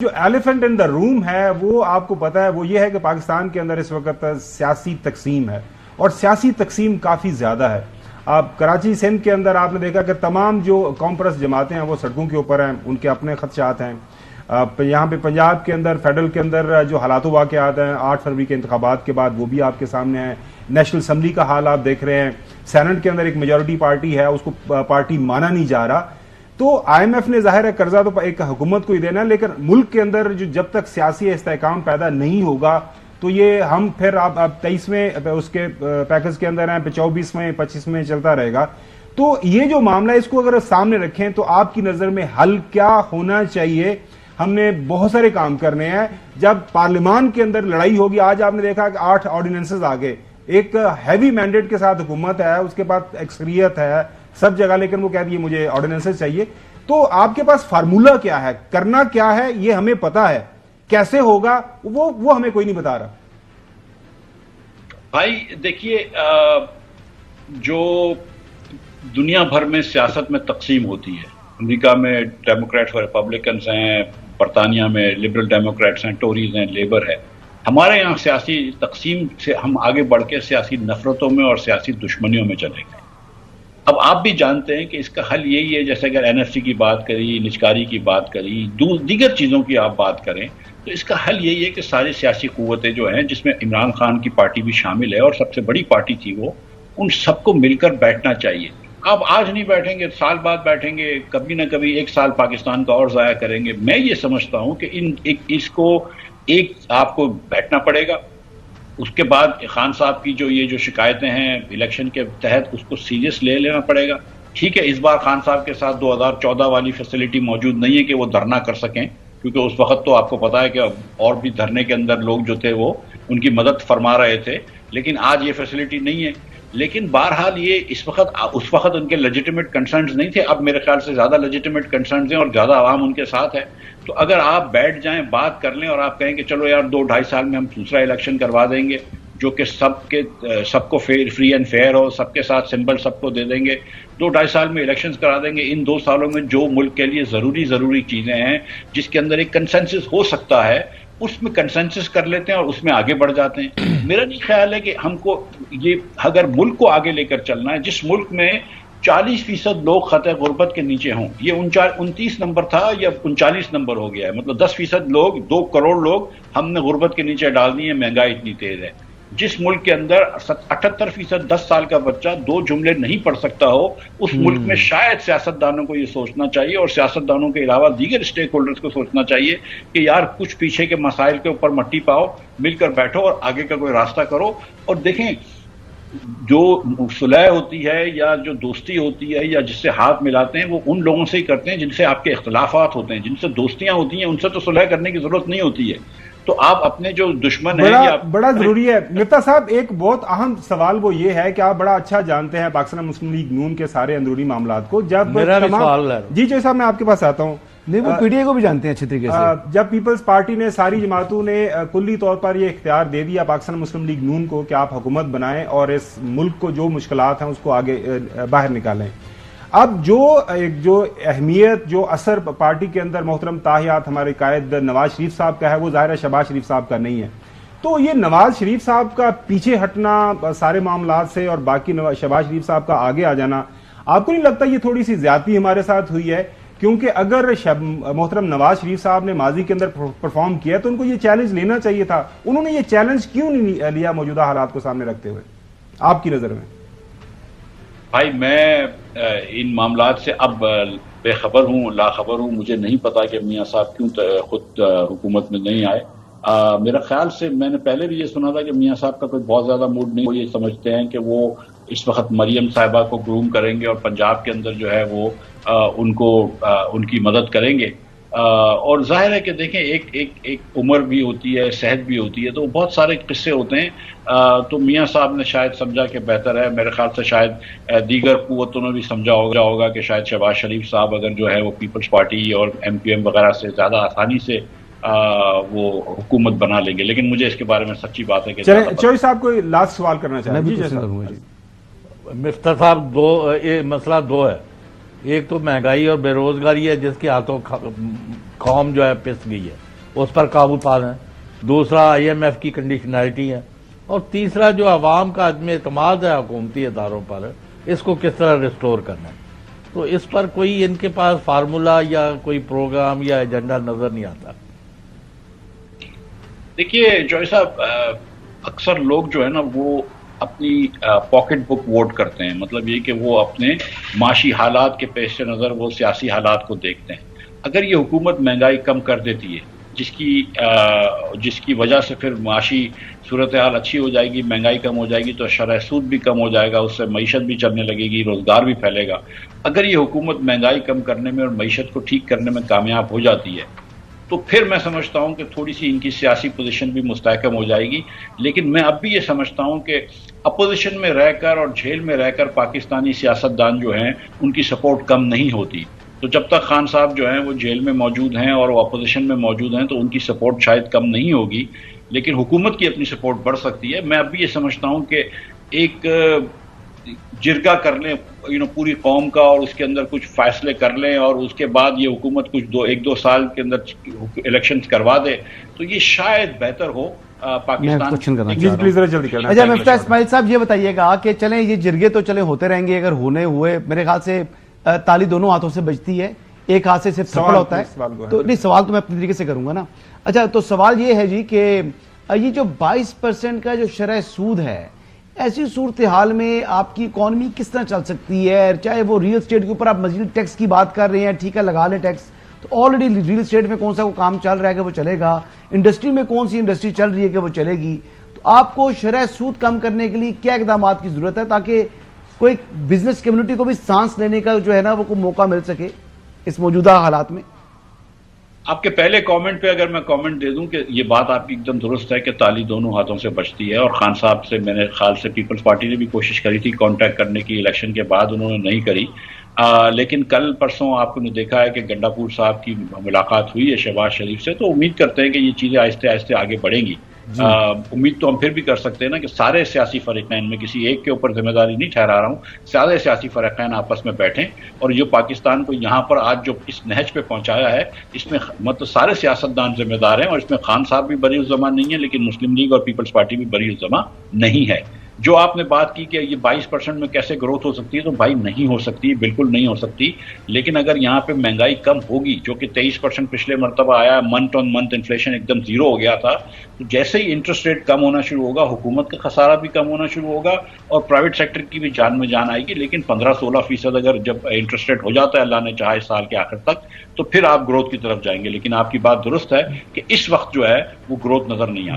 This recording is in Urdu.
جو ایلیفنٹ ان دا روم ہے وہ آپ کو پتا ہے وہ یہ ہے کہ پاکستان کے اندر اس وقت سیاسی تقسیم ہے اور سیاسی تقسیم کافی زیادہ ہے. آپ کراچی سندھ کے اندر آپ نے دیکھا کہ تمام جو قوم پرست جماعتیں ہیں وہ سڑکوں کے اوپر ہیں, ان کے اپنے خدشات ہیں. یہاں پہ پنجاب کے اندر فیڈرل کے اندر جو حالات و واقعات ہیں 8 فروری کے انتخابات کے بعد وہ بھی آپ کے سامنے ہیں. نیشنل اسمبلی کا حال آپ دیکھ رہے ہیں, سینٹ کے اندر ایک میجورٹی پارٹی ہے, اس کو پارٹی مانا نہیں جا رہا. تو آئی ایم ایف نے ظاہر ہے قرضہ تو ایک حکومت کو ہی دینا ہے, لیکن ملک کے اندر جب تک سیاسی استحکام پیدا نہیں ہوگا تو یہ ہم پھر اب 23ویں اس کے پیکج کے اندر ہیں, 24ویں 25ویں چلتا رہے گا. تو یہ جو معاملہ ہے اس کو اگر سامنے رکھیں تو آپ کی نظر میں حل کیا ہونا چاہیے؟ ہم نے بہت سارے کام کرنے ہیں. جب پارلیمان کے اندر لڑائی ہوگی, آج آپ نے دیکھا کہ 8 آرڈیننسز آگے, ایک ہیوی مینڈیٹ کے ساتھ حکومت ہے, اس کے بعد اکثریت ہے سب جگہ, لیکن وہ کہہ دیے مجھے آرڈیننسز چاہیے. تو آپ کے پاس فارمولا کیا ہے, کرنا کیا ہے یہ ہمیں پتا ہے, کیسے ہوگا وہ ہمیں کوئی نہیں بتا رہا. بھائی دیکھیے, جو دنیا بھر میں سیاست میں تقسیم ہوتی ہے, امریکہ میں ڈیموکریٹس اور ریپبلکنز ہیں, برطانیہ میں لبرل ڈیموکریٹس ہیں, ٹوریز ہیں, لیبر ہے. ہمارے یہاں سیاسی تقسیم سے ہم آگے بڑھ کے سیاسی نفرتوں میں اور سیاسی دشمنیوں میں چلے گئے. اب آپ بھی جانتے ہیں کہ اس کا حل یہی ہے, جیسے اگر این ایف سی کی بات کری, نجکاری کی بات کری, دیگر چیزوں کی آپ بات کریں تو اس کا حل یہی ہے کہ ساری سیاسی قوتیں جو ہیں, جس میں عمران خان کی پارٹی بھی شامل ہے اور سب سے بڑی پارٹی تھی وہ, ان سب کو مل کر بیٹھنا چاہیے. آپ آج نہیں بیٹھیں گے, سال بعد بیٹھیں گے, کبھی نہ کبھی 1 سال پاکستان کا اور ضائع کریں گے. میں یہ سمجھتا ہوں کہ اس کو آپ کو بیٹھنا پڑے گا. اس کے بعد خان صاحب کی جو شکایتیں ہیں الیکشن کے تحت, اس کو سیریس لے لینا پڑے گا. ٹھیک ہے, اس بار خان صاحب کے ساتھ 2014 والی فیسلٹی موجود نہیں ہے کہ وہ دھرنا کر سکیں, کیونکہ اس وقت تو آپ کو پتا ہے کہ اور بھی دھرنے کے اندر لوگ جو تھے وہ ان کی مدد فرما رہے تھے, لیکن آج یہ فیسلٹی نہیں ہے. لیکن بہرحال یہ اس وقت ان کے لیجیٹیمیٹ کنسرنز نہیں تھے. اب میرے خیال سے زیادہ لیجیٹیمیٹ کنسرنز ہیں اور زیادہ عوام ان کے ساتھ ہے. تو اگر آپ بیٹھ جائیں, بات کر لیں اور آپ کہیں کہ چلو یار 2-2.5 سال میں ہم دوسرا الیکشن کروا دیں گے جو کہ سب کو فری اینڈ فیئر ہو, سب کے ساتھ سمبل سب کو دے دیں گے, 2-2.5 سال میں الیکشنز کرا دیں گے. ان 2 سالوں میں جو ملک کے لیے ضروری چیزیں ہیں جس کے اندر ایک کنسنسس ہو سکتا ہے, اس میں کنسنسس کر لیتے ہیں اور اس میں آگے بڑھ جاتے ہیں. میرا نہیں خیال ہے کہ ہم کو یہ, اگر ملک کو آگے لے کر چلنا ہے, جس ملک میں 40% لوگ خطۂ غربت کے نیچے ہوں, یہ 29 نمبر تھا یا 39 نمبر ہو گیا ہے, مطلب 10% لوگ, 2 کروڑ لوگ ہم نے غربت کے نیچے ڈال دی ہیں, مہنگائی اتنی تیز ہے. جس ملک کے اندر 78% 10 سال کا بچہ 2 جملے نہیں پڑھ سکتا ہو, اس ملک میں شاید سیاستدانوں کو یہ سوچنا چاہیے, اور سیاستدانوں کے علاوہ دیگر اسٹیک ہولڈرز کو سوچنا چاہیے کہ یار کچھ پیچھے کے مسائل کے اوپر مٹی پاؤ, مل کر بیٹھو اور آگے کا کوئی راستہ کرو. اور دیکھیں, جو صلح ہوتی ہے یا جو دوستی ہوتی ہے یا جس سے ہاتھ ملاتے ہیں, وہ ان لوگوں سے ہی کرتے ہیں جن سے آپ کے اختلافات ہوتے ہیں. جن سے دوستیاں ہوتی ہیں ان سے تو صلح کرنے کی ضرورت نہیں ہوتی ہے. تو آپ اپنے جو دشمن ہیں بڑا ضروری ہے. مفتا صاحب, ایک بہت اہم سوال وہ یہ ہے کہ آپ بڑا اچھا جانتے ہیں پاکستان مسلم لیگ نون کے سارے اندرونی معاملات کو. جب جی صاحب میں آپ کے پاس آتا ہوں. نہیں, وہ پی ٹی آئی کو بھی جانتے ہیں اچھے طریقے سے. جب پیپلز پارٹی نے, ساری جماعتوں نے کلی طور پر یہ اختیار دے دیا پاکستان مسلم لیگ نون کو کہ آپ حکومت بنائیں اور اس ملک کو جو مشکلات ہیں اس کو آگے باہر نکالیں. اب جو اہمیت, جو اثر پارٹی کے اندر محترم تاحیات ہمارے قائد نواز شریف صاحب کا ہے, وہ ظاہر ہے شہباز شریف صاحب کا نہیں ہے. تو یہ نواز شریف صاحب کا پیچھے ہٹنا سارے معاملات سے اور باقی شہباز شریف صاحب کا آگے آ جانا, آپ کو نہیں لگتا یہ تھوڑی سی زیادتی ہمارے ساتھ ہوئی ہے؟ کیونکہ اگر محترم نواز شریف صاحب نے ماضی کے اندر پرفارم کیا تو ان کو یہ چیلنج لینا چاہیے تھا. انہوں نے یہ چیلنج کیوں نہیں لیا موجودہ حالات کو سامنے رکھتے ہوئے, آپ کی نظر میں؟ بھائی میں ان معاملات سے اب بے خبر ہوں, لا خبر ہوں. مجھے نہیں پتا کہ میاں صاحب کیوں خود حکومت میں نہیں آئے. میرا خیال سے میں نے پہلے بھی یہ سنا تھا کہ میاں صاحب کا کوئی بہت زیادہ موڈ نہیں. وہ یہ سمجھتے ہیں کہ وہ اس وقت مریم صاحبہ کو گروم کریں گے اور پنجاب کے اندر جو ہے وہ ان کی مدد کریں گے. اور ظاہر ہے کہ دیکھیں, ایک عمر بھی ہوتی ہے, صحت بھی ہوتی ہے, تو بہت سارے قصے ہوتے ہیں. تو میاں صاحب نے شاید سمجھا کہ بہتر ہے. میرے خیال سے شاید دیگر قوتوں نے بھی سمجھا ہوگا کہ شاید شہباز شریف صاحب اگر جو ہے وہ پیپلز پارٹی اور ایم کیو ایم وغیرہ سے زیادہ آسانی سے وہ حکومت بنا لیں گے. لیکن مجھے اس کے بارے میں سچی بات ہے کہ چوہی صاحب کوئی لاسٹ سوال کرنا چاہیں گے؟ مفتا صاحب, مسئلہ 2 ہے. ایک تو مہنگائی اور بے روزگاری ہے جس کے ہاتھوں قوم جو ہے پس گئی ہے, اس پر قابو پا لیں، دوسرا IMF کی کنڈیشنلٹی ہے، اور تیسرا جو عوام کا عدم اعتماد ہے حکومتی اداروں پر، اس کو کس طرح ریسٹور کرنا ہے۔ تو اس پر کوئی ان کے پاس فارمولا یا کوئی پروگرام یا ایجنڈا نظر نہیں آتا۔ دیکھیے جوئی صاحب، اکثر لوگ جو ہے نا وہ اپنی پاکٹ بک ووٹ کرتے ہیں، مطلب یہ کہ وہ اپنے معاشی حالات کے پیش نظر وہ سیاسی حالات کو دیکھتے ہیں۔ اگر یہ حکومت مہنگائی کم کر دیتی ہے، جس کی وجہ سے پھر معاشی صورتحال اچھی ہو جائے گی، مہنگائی کم ہو جائے گی، تو شرح سود بھی کم ہو جائے گا، اس سے معیشت بھی چلنے لگے گی، روزگار بھی پھیلے گا۔ اگر یہ حکومت مہنگائی کم کرنے میں اور معیشت کو ٹھیک کرنے میں کامیاب ہو جاتی ہے تو پھر میں سمجھتا ہوں کہ تھوڑی سی ان کی سیاسی پوزیشن بھی مستحکم ہو جائے گی۔ لیکن میں اب بھی یہ سمجھتا ہوں کہ اپوزیشن میں رہ کر اور جیل میں رہ کر پاکستانی سیاستدان جو ہیں ان کی سپورٹ کم نہیں ہوتی۔ تو جب تک خان صاحب جو ہیں وہ جیل میں موجود ہیں اور وہ اپوزیشن میں موجود ہیں تو ان کی سپورٹ شاید کم نہیں ہوگی، لیکن حکومت کی اپنی سپورٹ بڑھ سکتی ہے۔ میں اب بھی یہ سمجھتا ہوں کہ ایک جرگہ کر لیں پوری قوم کا، اور اس کے اندر کچھ فیصلے کر لیں، اور اس کے بعد یہ حکومت کچھ ایک دو سال کے اندر الیکشنز کروا دے تو یہ شاید بہتر ہو پاکستان۔ اچھا مفتاح اسماعیل صاحب یہ بتائیے گا کہ چلیں یہ جرگے تو چلے ہوتے رہیں گے، اگر ہونے ہوئے میرے خیال سے تالی دونوں ہاتھوں سے بجتی ہے، ایک ہاتھ سے صرف تھپڑ ہوتا ہے، تو نہیں سوال تو میں اپنے طریقے سے کروں گا نا۔ اچھا تو سوال یہ ہے جی کہ یہ جو 22% کا جو شرح سود ہے، ایسی صورتحال میں آپ کی اکانومی کس طرح چل سکتی ہے؟ چاہے وہ ریل اسٹیٹ کے اوپر آپ مزید ٹیکس کی بات کر رہے ہیں، ٹھیک ہے لگا لیں ٹیکس، تو آلریڈی ریل اسٹیٹ میں کون سا کام چل رہا ہے کہ وہ چلے گا، انڈسٹری میں کون سی انڈسٹری چل رہی ہے کہ وہ چلے گی، تو آپ کو شرح سود کم کرنے کے لیے کیا اقدامات کی ضرورت ہے تاکہ کوئی بزنس کمیونٹی کو بھی سانس لینے کا جو ہے نا وہ کوئی موقع مل سکے اس موجودہ حالات میں؟ آپ کے پہلے کامنٹ پہ اگر میں کامنٹ دے دوں کہ یہ بات آپ کی ایک دم درست ہے کہ تالی دونوں ہاتھوں سے بچتی ہے، اور خان صاحب سے میرے خیال سے پیپلز پارٹی نے بھی کوشش کری تھی کانٹیکٹ کرنے کی الیکشن کے بعد، انہوں نے نہیں کری۔ لیکن کل پرسوں آپ نے دیکھا ہے کہ گنڈا پور صاحب کی ملاقات ہوئی ہے شہباز شریف سے، تو امید کرتے ہیں کہ یہ چیزیں آہستہ آہستہ آگے بڑھیں گی۔ امید تو ہم پھر بھی کر سکتے ہیں نا کہ سارے سیاسی فریقین میں کسی ایک کے اوپر ذمہ داری نہیں ٹھہرا رہا ہوں، سارے سیاسی فریقین آپس میں بیٹھیں، اور جو پاکستان کو یہاں پر آج جو اس نہج پہ پہنچایا ہے اس میں مطلب سارے سیاستدان ذمہ دار ہیں، اور اس میں خان صاحب بھی بری الزماں نہیں ہے، لیکن مسلم لیگ اور پیپلز پارٹی بھی بری الزماں نہیں ہے۔ جو آپ نے بات کی کہ یہ 22% میں کیسے گروتھ ہو سکتی ہے، تو بھائی نہیں ہو سکتی، بالکل نہیں ہو سکتی۔ لیکن اگر یہاں پہ مہنگائی کم ہوگی، جو کہ 23% پچھلے مرتبہ آیا، منتھ آن منتھ انفلیشن ایک دم زیرو ہو گیا تھا، تو جیسے ہی انٹرسٹ ریٹ کم ہونا شروع ہوگا، حکومت کا خسارہ بھی کم ہونا شروع ہوگا اور پرائیویٹ سیکٹر کی بھی جان میں جان آئے گی۔ لیکن 15-16% اگر جب انٹرسٹ ریٹ ہو جاتا ہے اللہ نے چاہے سال کے آخر تک، تو پھر آپ گروتھ کی طرف جائیں گے۔ لیکن آپ کی بات درست ہے کہ اس وقت جو ہے وہ گروتھ نظر نہیں آ رہی۔